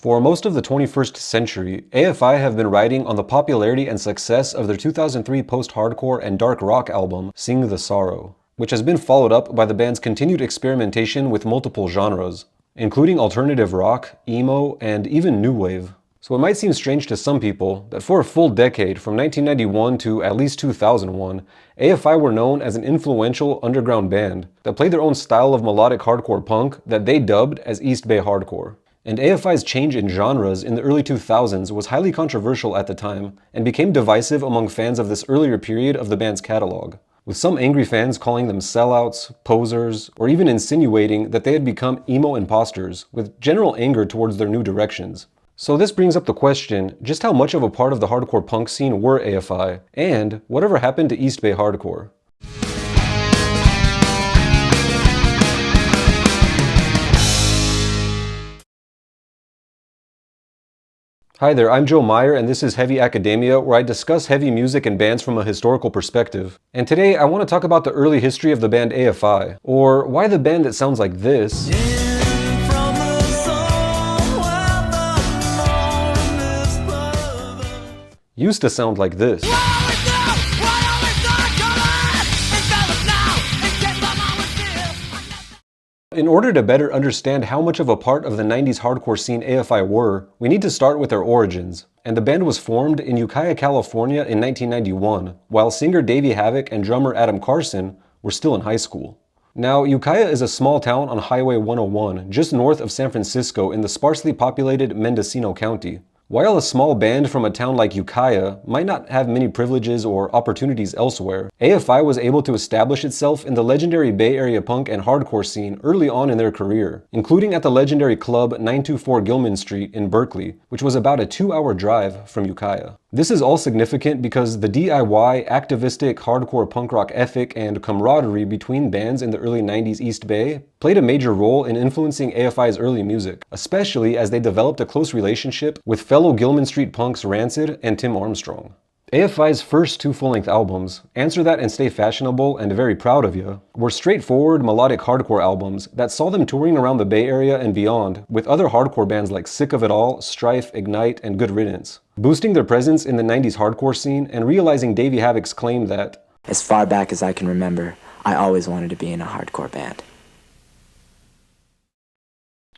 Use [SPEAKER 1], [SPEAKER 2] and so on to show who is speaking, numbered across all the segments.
[SPEAKER 1] For most of the 21st century, AFI have been riding on the popularity and success of their 2003 post-hardcore and dark rock album, Sing the Sorrow, which has been followed up by the band's continued experimentation with multiple genres, including alternative rock, emo, and even new wave. So it might seem strange to some people that for a full decade, from 1991 to at least 2001, AFI were known as an influential underground band that played their own style of melodic hardcore punk that they dubbed as East Bay Hardcore. And AFI's change in genres in the early 2000s was highly controversial at the time and became divisive among fans of this earlier period of the band's catalog, with some angry fans calling them sellouts, posers, or even insinuating that they had become emo imposters, with general anger towards their new directions. So this brings up the question, just how much of a part of the hardcore punk scene were AFI, and whatever happened to East Bay Hardcore? Hi there, I'm Joe Meyer, and this is Heavy Academia, where I discuss heavy music and bands from a historical perspective. And today I want to talk about the early history of the band AFI, or why the band that sounds like this used to sound like this. In order to better understand how much of a part of the 90s hardcore scene AFI were, we need to start with their origins. And the band was formed in Ukiah, California in 1991, while singer Davey Havok and drummer Adam Carson were still in high school. Now, Ukiah is a small town on Highway 101, just north of San Francisco in the sparsely populated Mendocino County. While a small band from a town like Ukiah might not have many privileges or opportunities elsewhere, AFI was able to establish itself in the legendary Bay Area punk and hardcore scene early on in their career, including at the legendary club 924 Gilman Street in Berkeley, which was about a 2-hour drive from Ukiah. This is all significant because the DIY, activistic, hardcore punk rock ethic and camaraderie between bands in the early 90s East Bay played a major role in influencing AFI's early music, especially as they developed a close relationship with fellow Gilman Street punks Rancid and Tim Armstrong. AFI's first two full-length albums, Answer That and Stay Fashionable and Very Proud of Ya, were straightforward melodic hardcore albums that saw them touring around the Bay Area and beyond with other hardcore bands like Sick of It All, Strife, Ignite, and Good Riddance, boosting their presence in the 90s hardcore scene and realizing Davey Havok's claim that,
[SPEAKER 2] "As far back as I can remember, I always wanted to be in a hardcore band."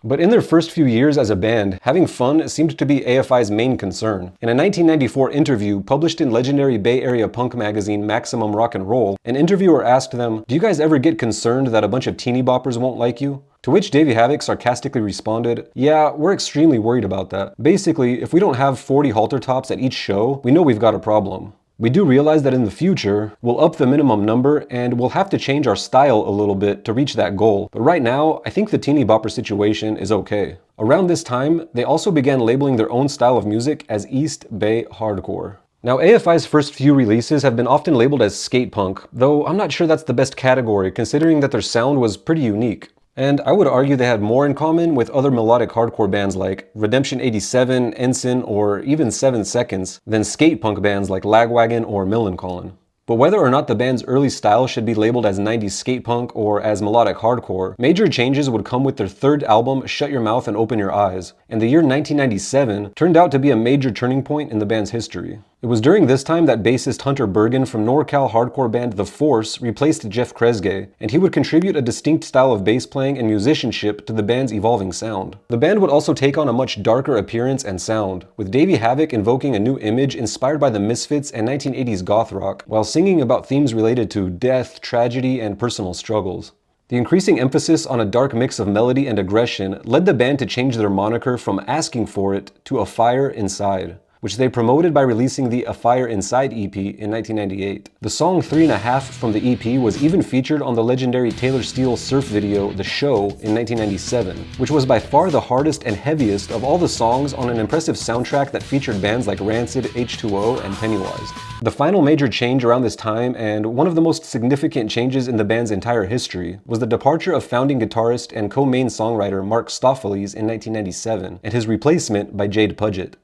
[SPEAKER 1] But in their first few years as a band, having fun seemed to be AFI's main concern. In a 1994 interview published in legendary Bay Area punk magazine Maximum Rock and Roll, an interviewer asked them, "Do you guys ever get concerned that a bunch of teeny boppers won't like you?" To which Davey Havok sarcastically responded, "Yeah, we're extremely worried about that. Basically, if we don't have 40 halter tops at each show, we know we've got a problem. We do realize that in the future, we'll up the minimum number and we'll have to change our style a little bit to reach that goal. But right now, I think the teeny bopper situation is okay." Around this time, they also began labeling their own style of music as East Bay Hardcore. Now, AFI's first few releases have been often labeled as skate punk, though I'm not sure that's the best category considering that their sound was pretty unique. And I would argue they had more in common with other melodic hardcore bands like Redemption 87, Ensign, or even 7 Seconds than skate punk bands like Lagwagon or Millencolin. But whether or not the band's early style should be labeled as 90s skate punk or as melodic hardcore, major changes would come with their third album, Shut Your Mouth and Open Your Eyes, and the year 1997 turned out to be a major turning point in the band's history. It was during this time that bassist Hunter Bergen from NorCal hardcore band The Force replaced Jeff Kresge, and he would contribute a distinct style of bass playing and musicianship to the band's evolving sound. The band would also take on a much darker appearance and sound, with Davey Havok invoking a new image inspired by the Misfits and 1980s goth rock, while singing about themes related to death, tragedy, and personal struggles. The increasing emphasis on a dark mix of melody and aggression led the band to change their moniker from Asking For It to A Fire Inside, which they promoted by releasing the A Fire Inside EP in 1998. The song 3.5 from the EP was even featured on the legendary Taylor Steele surf video The Show in 1997, which was by far the hardest and heaviest of all the songs on an impressive soundtrack that featured bands like Rancid, H2O, and Pennywise. The final major change around this time, and one of the most significant changes in the band's entire history, was the departure of founding guitarist and co-main songwriter Mark Stoffels in 1997, and his replacement by Jade Puget.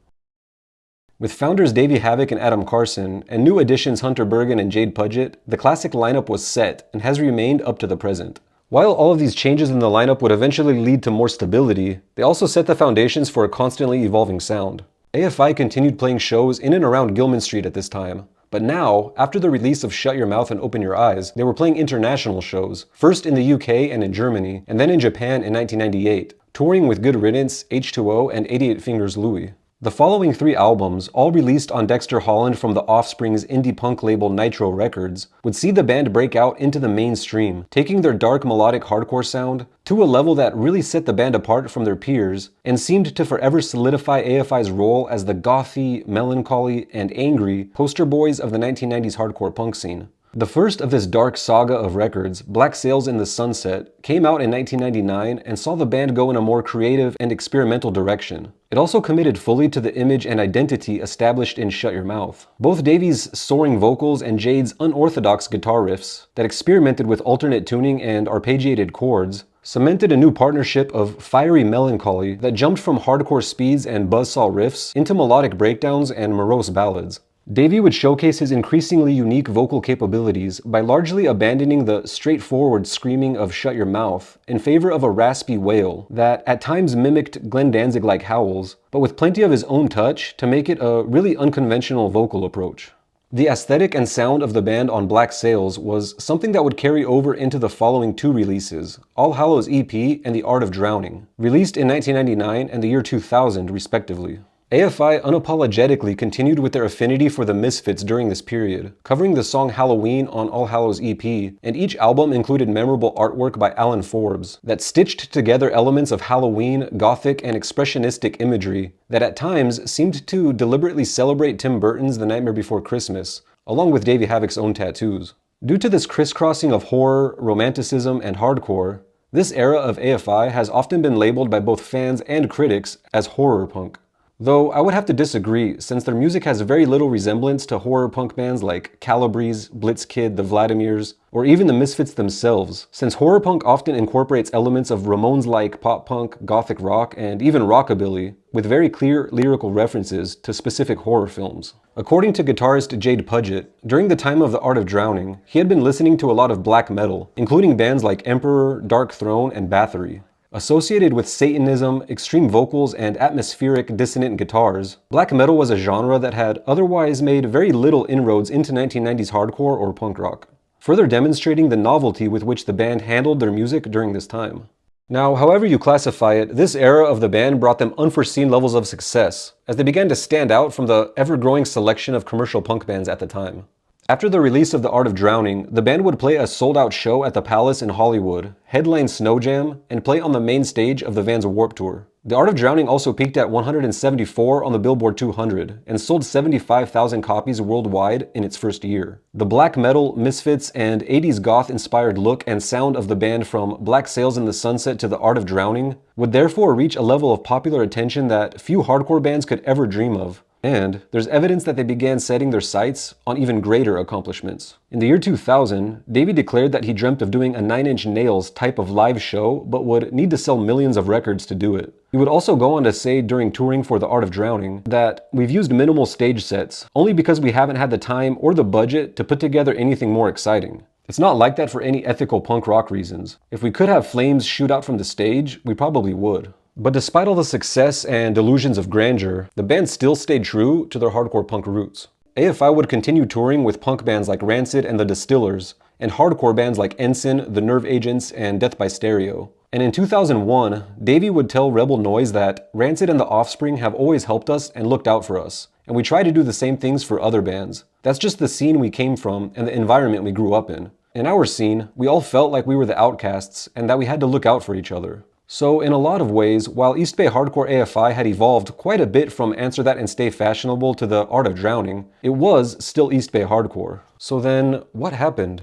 [SPEAKER 1] With founders Davey Havok and Adam Carson, and new additions Hunter Bergen and Jade Puget, the classic lineup was set and has remained up to the present. While all of these changes in the lineup would eventually lead to more stability, they also set the foundations for a constantly evolving sound. AFI continued playing shows in and around Gilman Street at this time. But now, after the release of Shut Your Mouth and Open Your Eyes, they were playing international shows, first in the UK and in Germany, and then in Japan in 1998, touring with Good Riddance, H2O, and 88 Fingers Louie. The following 3 albums, all released on Dexter Holland from The Offspring's indie punk label Nitro Records, would see the band break out into the mainstream, taking their dark melodic hardcore sound to a level that really set the band apart from their peers and seemed to forever solidify AFI's role as the gothy, melancholy, and angry poster boys of the 1990s hardcore punk scene. The first of this dark saga of records, Black Sails in the Sunset, came out in 1999 and saw the band go in a more creative and experimental direction. It also committed fully to the image and identity established in Shut Your Mouth. Both Davy's soaring vocals and Jade's unorthodox guitar riffs that experimented with alternate tuning and arpeggiated chords cemented a new partnership of fiery melancholy that jumped from hardcore speeds and buzzsaw riffs into melodic breakdowns and morose ballads. Davy would showcase his increasingly unique vocal capabilities by largely abandoning the straightforward screaming of Shut Your Mouth in favor of a raspy wail that at times mimicked Glenn Danzig-like howls, but with plenty of his own touch to make it a really unconventional vocal approach. The aesthetic and sound of the band on Black Sails was something that would carry over into the following 2 releases, All Hallows EP and The Art of Drowning, released in 1999 and the year 2000 respectively. AFI unapologetically continued with their affinity for the Misfits during this period, covering the song Halloween on All Hallows EP, and each album included memorable artwork by Alan Forbes that stitched together elements of Halloween, gothic, and expressionistic imagery that at times seemed to deliberately celebrate Tim Burton's The Nightmare Before Christmas, along with Davey Havok's own tattoos. Due to this crisscrossing of horror, romanticism, and hardcore, this era of AFI has often been labeled by both fans and critics as horror punk. Though I would have to disagree, since their music has very little resemblance to horror punk bands like Calabrese, Blitzkid, the Vladimirs, or even the Misfits themselves, since horror punk often incorporates elements of Ramones-like pop punk, gothic rock, and even rockabilly, with very clear lyrical references to specific horror films. According to guitarist Jade Puget, during the time of The Art of Drowning, he had been listening to a lot of black metal, including bands like Emperor, Dark Throne, and Bathory. Associated with Satanism, extreme vocals, and atmospheric, dissonant guitars, black metal was a genre that had otherwise made very little inroads into 1990s hardcore or punk rock, further demonstrating the novelty with which the band handled their music during this time. Now, however you classify it, this era of the band brought them unforeseen levels of success, as they began to stand out from the ever-growing selection of commercial punk bands at the time. After the release of The Art of Drowning, the band would play a sold-out show at the Palace in Hollywood, headline Snow Jam, and play on the main stage of the Vans Warped Tour. The Art of Drowning also peaked at 174 on the Billboard 200 and sold 75,000 copies worldwide in its first year. The black metal, Misfits, and 80s goth-inspired look and sound of the band from Black Sails in the Sunset to The Art of Drowning would therefore reach a level of popular attention that few hardcore bands could ever dream of. And there's evidence that they began setting their sights on even greater accomplishments. In the year 2000, Davey declared that he dreamt of doing a Nine Inch Nails type of live show, but would need to sell millions of records to do it. He would also go on to say during touring for The Art of Drowning that we've used minimal stage sets, only because we haven't had the time or the budget to put together anything more exciting. It's not like that for any ethical punk rock reasons. If we could have flames shoot out from the stage, we probably would. But despite all the success and delusions of grandeur, the band still stayed true to their hardcore punk roots. AFI would continue touring with punk bands like Rancid and the Distillers, and hardcore bands like Ensign, The Nerve Agents, and Death by Stereo. And in 2001, Davey would tell Rebel Noise that Rancid and The Offspring have always helped us and looked out for us, and we try to do the same things for other bands. That's just the scene we came from and the environment we grew up in. In our scene, we all felt like we were the outcasts and that we had to look out for each other. So in a lot of ways, while East Bay Hardcore AFI had evolved quite a bit from Answer That and Stay Fashionable to The Art of Drowning, it was still East Bay Hardcore. So then, what happened?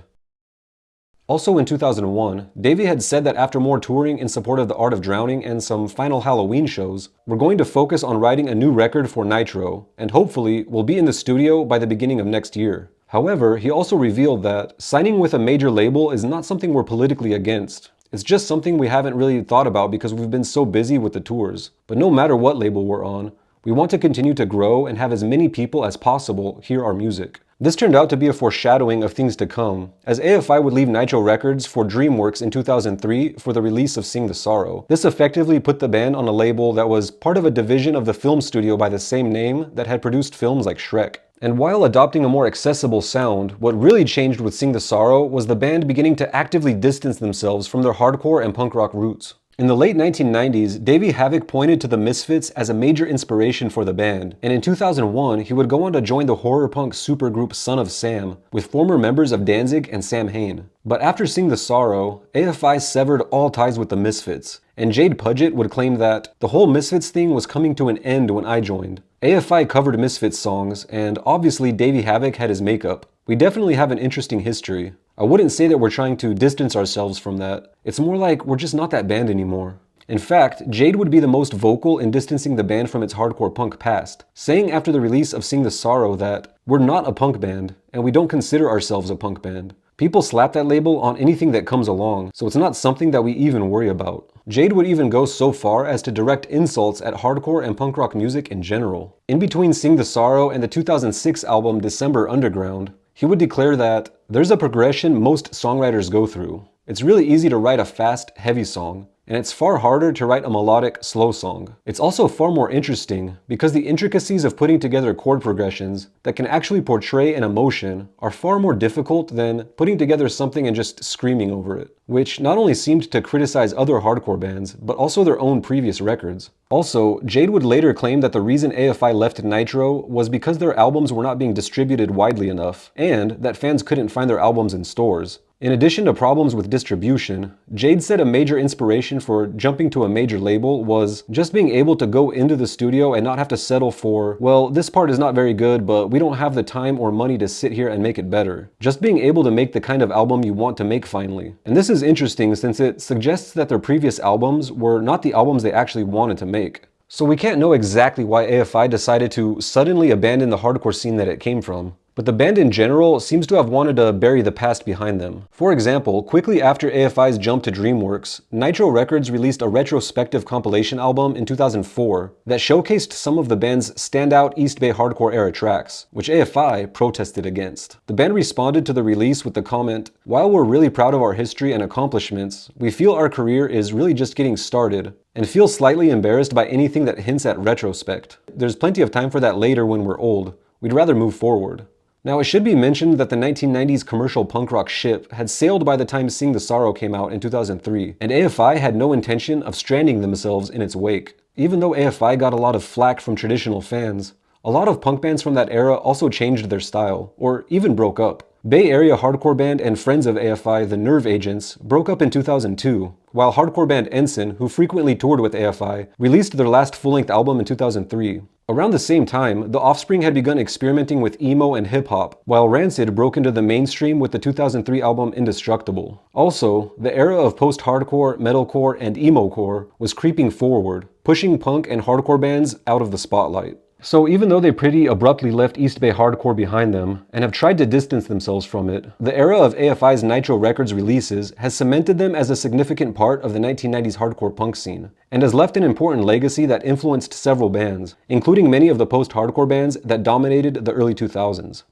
[SPEAKER 1] Also in 2001, Davey had said that after more touring in support of The Art of Drowning and some final Halloween shows, we're going to focus on writing a new record for Nitro, and hopefully we'll be in the studio by the beginning of next year. However, he also revealed that signing with a major label is not something we're politically against. It's just something we haven't really thought about because we've been so busy with the tours. But no matter what label we're on, we want to continue to grow and have as many people as possible hear our music. This turned out to be a foreshadowing of things to come, as AFI would leave Nitro Records for DreamWorks in 2003 for the release of Sing the Sorrow. This effectively put the band on a label that was part of a division of the film studio by the same name that had produced films like Shrek. And while adopting a more accessible sound, what really changed with Sing the Sorrow was the band beginning to actively distance themselves from their hardcore and punk rock roots. In the late 1990s, Davey Havok pointed to the Misfits as a major inspiration for the band, and in 2001, he would go on to join the horror punk supergroup Son of Sam, with former members of Danzig and Sam Hain. But after Sing the Sorrow, AFI severed all ties with the Misfits, and Jade Puget would claim that the whole Misfits thing was coming to an end when I joined. AFI covered Misfits songs, and obviously Davey Havok had his makeup. We definitely have an interesting history. I wouldn't say that we're trying to distance ourselves from that. It's more like we're just not that band anymore. In fact, Jade would be the most vocal in distancing the band from its hardcore punk past, saying after the release of Sing the Sorrow that we're not a punk band, and we don't consider ourselves a punk band. People slap that label on anything that comes along, so it's not something that we even worry about. Jade would even go so far as to direct insults at hardcore and punk rock music in general. In between Sing the Sorrow and the 2006 album December Underground, he would declare that there's a progression most songwriters go through. It's really easy to write a fast, heavy song, and it's far harder to write a melodic, slow song. It's also far more interesting because the intricacies of putting together chord progressions that can actually portray an emotion are far more difficult than putting together something and just screaming over it, which not only seemed to criticize other hardcore bands, but also their own previous records. Also, Jade would later claim that the reason AFI left Nitro was because their albums were not being distributed widely enough, and that fans couldn't find their albums in stores. In addition to problems with distribution, Jade said a major inspiration for jumping to a major label was just being able to go into the studio and not have to settle for, well, this part is not very good, but we don't have the time or money to sit here and make it better. Just being able to make the kind of album you want to make finally. And this is interesting since it suggests that their previous albums were not the albums they actually wanted to make. So we can't know exactly why AFI decided to suddenly abandon the hardcore scene that it came from. But the band in general seems to have wanted to bury the past behind them. For example, quickly after AFI's jump to DreamWorks, Nitro Records released a retrospective compilation album in 2004 that showcased some of the band's standout East Bay hardcore era tracks, which AFI protested against. The band responded to the release with the comment, "While we're really proud of our history and accomplishments, we feel our career is really just getting started, and feel slightly embarrassed by anything that hints at retrospect. There's plenty of time for that later when we're old. We'd rather move forward." Now, it should be mentioned that the 1990s commercial punk rock ship had sailed by the time Sing the Sorrow came out in 2003, and AFI had no intention of stranding themselves in its wake. Even though AFI got a lot of flack from traditional fans, a lot of punk bands from that era also changed their style, or even broke up. Bay Area hardcore band and friends of AFI, the Nerve Agents, broke up in 2002, while hardcore band Ensign, who frequently toured with AFI, released their last full-length album in 2003. Around the same time, The Offspring had begun experimenting with emo and hip-hop, while Rancid broke into the mainstream with the 2003 album Indestructible. Also, the era of post-hardcore, metalcore, and emo-core was creeping forward, pushing punk and hardcore bands out of the spotlight. So even though they pretty abruptly left East Bay hardcore behind them, and have tried to distance themselves from it, the era of AFI's Nitro Records releases has cemented them as a significant part of the 1990s hardcore punk scene, and has left an important legacy that influenced several bands, including many of the post-hardcore bands that dominated the early 2000s.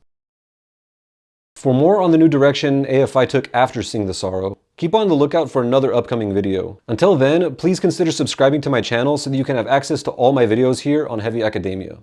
[SPEAKER 1] For more on the new direction AFI took after Sing the Sorrow, keep on the lookout for another upcoming video. Until then, please consider subscribing to my channel so that you can have access to all my videos here on Heavy Academia.